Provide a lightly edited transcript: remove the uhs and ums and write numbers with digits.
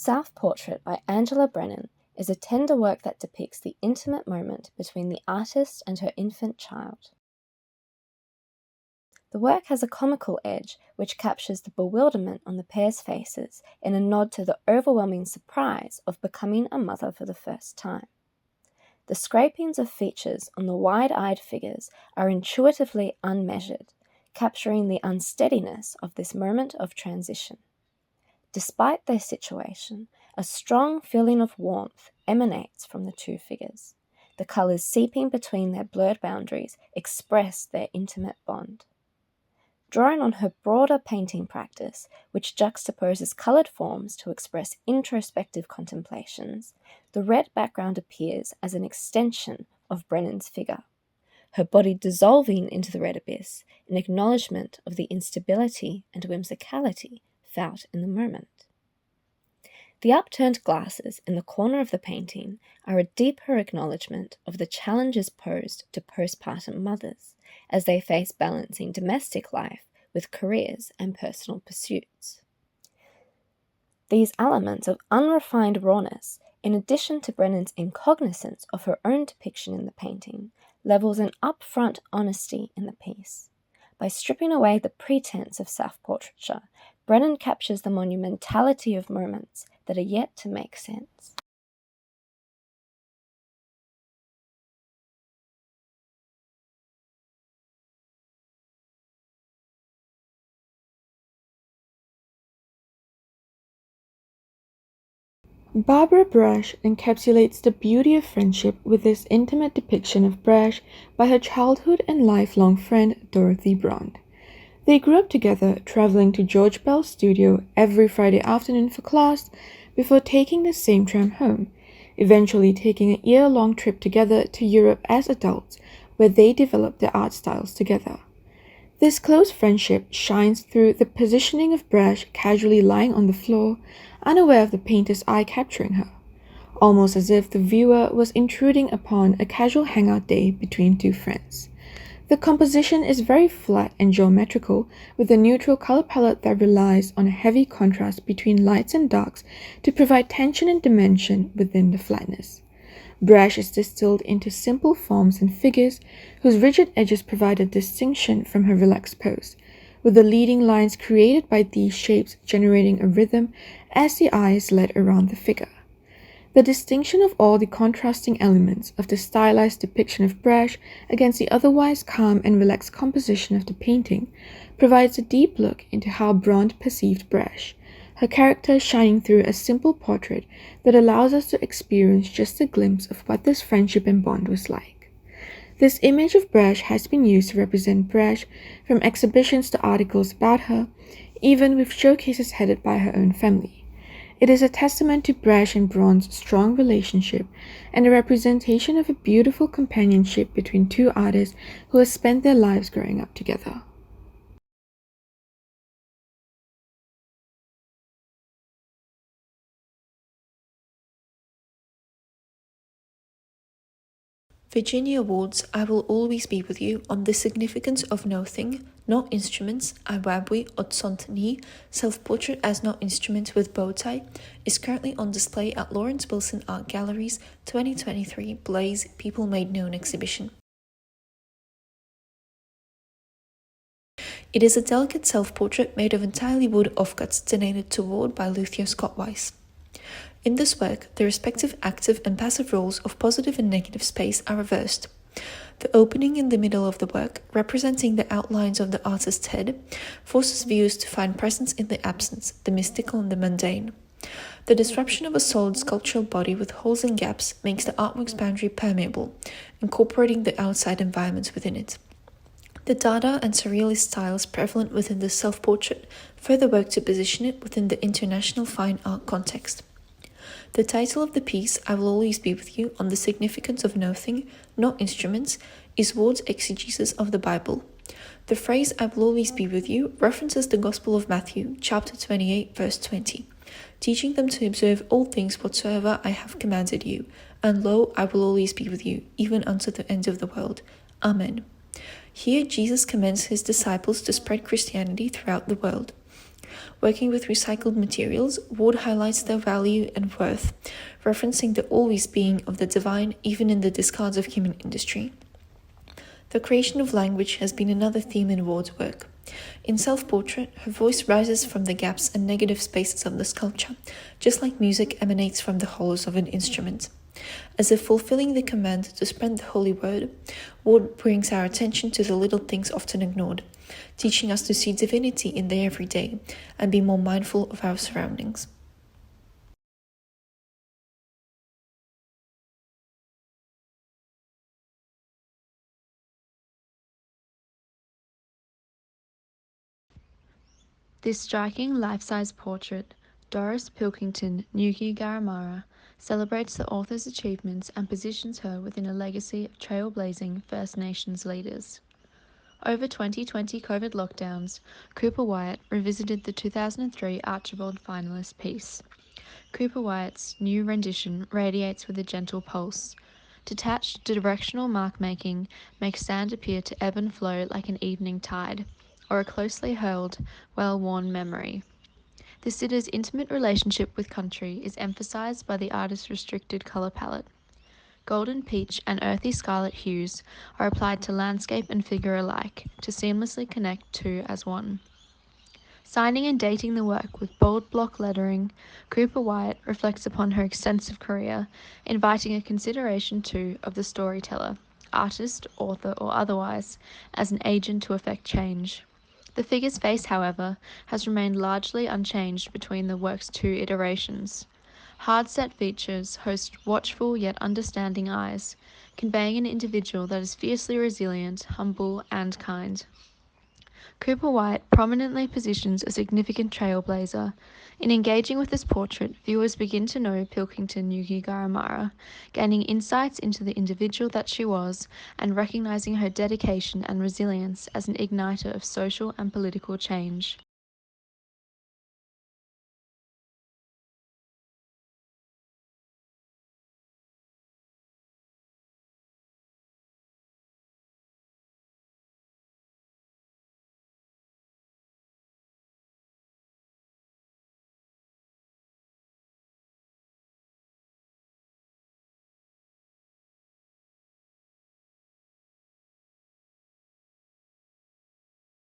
Self-Portrait by Angela Brennan is a tender work that depicts the intimate moment between the artist and her infant child. The work has a comical edge which captures the bewilderment on the pair's faces in a nod to the overwhelming surprise of becoming a mother for the first time. The scrapings of features on the wide-eyed figures are intuitively unmeasured, capturing the unsteadiness of this moment of transition. Despite their situation, a strong feeling of warmth emanates from the two figures. The colours seeping between their blurred boundaries express their intimate bond. Drawing on her broader painting practice, which juxtaposes coloured forms to express introspective contemplations, the red background appears as an extension of Brennan's figure, her body dissolving into the red abyss in acknowledgement of the instability and whimsicality felt in the moment. The upturned glasses in the corner of the painting are a deeper acknowledgement of the challenges posed to postpartum mothers as they face balancing domestic life with careers and personal pursuits. These elements of unrefined rawness, in addition to Brennan's incognizance of her own depiction in the painting, levels an upfront honesty in the piece. By stripping away the pretense of self-portraiture, Brennan captures the monumentality of moments that are yet to make sense. Barbara Brash encapsulates the beauty of friendship with this intimate depiction of Brash by her childhood and lifelong friend Dorothy Brondt. They grew up together, traveling to George Bell's studio every Friday afternoon for class before taking the same tram home, eventually taking a year-long trip together to Europe as adults, where they developed their art styles together. This close friendship shines through the positioning of Brash casually lying on the floor, unaware of the painter's eye capturing her, almost as if the viewer was intruding upon a casual hangout day between two friends. The composition is very flat and geometrical, with a neutral color palette that relies on a heavy contrast between lights and darks to provide tension and dimension within the flatness. Brash is distilled into simple forms and figures whose rigid edges provide a distinction from her relaxed pose, with the leading lines created by these shapes generating a rhythm as the eye is led around the figure. The distinction of all the contrasting elements of the stylized depiction of Brash against the otherwise calm and relaxed composition of the painting provides a deep look into how Brondt perceived Brash, her character shining through a simple portrait that allows us to experience just a glimpse of what this friendship and bond was like. This image of Brash has been used to represent Brash from exhibitions to articles about her, even with showcases headed by her own family. It is a testament to Brash and Brondt's strong relationship and a representation of a beautiful companionship between two artists who have spent their lives growing up together. Virginia Ward's I Will Always Be With You on the Significance of Nothing, Not Instruments, Iwabwi Otson'ni, Self-Portrait as Not Instruments with Bow Tie, is currently on display at Lawrence Wilson Art Gallery's 2023 Blaze People Made Known exhibition. It is a delicate self-portrait made of entirely wood offcuts donated to Ward by Luther Scott Weiss. In this work, the respective active and passive roles of positive and negative space are reversed. The opening in the middle of the work, representing the outlines of the artist's head, forces viewers to find presence in the absence, the mystical and the mundane. The disruption of a solid sculptural body with holes and gaps makes the artwork's boundary permeable, incorporating the outside environments within it. The Dada and Surrealist styles prevalent within the self-portrait further work to position it within the international fine art context. The title of the piece, I Will Always Be With You, on the Significance of Nothing, Not Instruments, is Ward's exegesis of the Bible. The phrase, I will always be with you, references the Gospel of Matthew, chapter 28, verse 20, teaching them to observe all things whatsoever I have commanded you, and lo, I will always be with you, even unto the end of the world. Amen. Here, Jesus commends his disciples to spread Christianity throughout the world. Working with recycled materials, Ward highlights their value and worth, referencing the always being of the divine even in the discards of human industry. The creation of language has been another theme in Ward's work. In Self-Portrait, her voice rises from the gaps and negative spaces of the sculpture, just like music emanates from the hollows of an instrument. As if fulfilling the command to spread the holy word, Ward brings our attention to the little things often ignored, teaching us to see divinity in the everyday and be more mindful of our surroundings. This striking life-size portrait, Doris Pilkington Ngugi Garamara, celebrates the author's achievements and positions her within a legacy of trailblazing First Nations leaders. Over 2020 COVID lockdowns, Cooper Wyatt revisited the 2003 Archibald finalist piece. Cooper Wyatt's new rendition radiates with a gentle pulse. Detached directional mark-making makes sand appear to ebb and flow like an evening tide, or a closely held, well-worn memory. The sitter's intimate relationship with country is emphasized by the artist's restricted color palette. Golden peach and earthy scarlet hues are applied to landscape and figure alike to seamlessly connect two as one. Signing and dating the work with bold block lettering, Cooper Wyatt reflects upon her extensive career, inviting a consideration too of the storyteller, artist, author, or otherwise, as an agent to effect change. The figure's face, however, has remained largely unchanged between the work's two iterations. Hard-set features host watchful yet understanding eyes, conveying an individual that is fiercely resilient, humble, and kind. Cooper Wyatt prominently positions a significant trailblazer. In engaging with this portrait, viewers begin to know Pilkington Ngugi Garamara, gaining insights into the individual that she was and recognizing her dedication and resilience as an igniter of social and political change.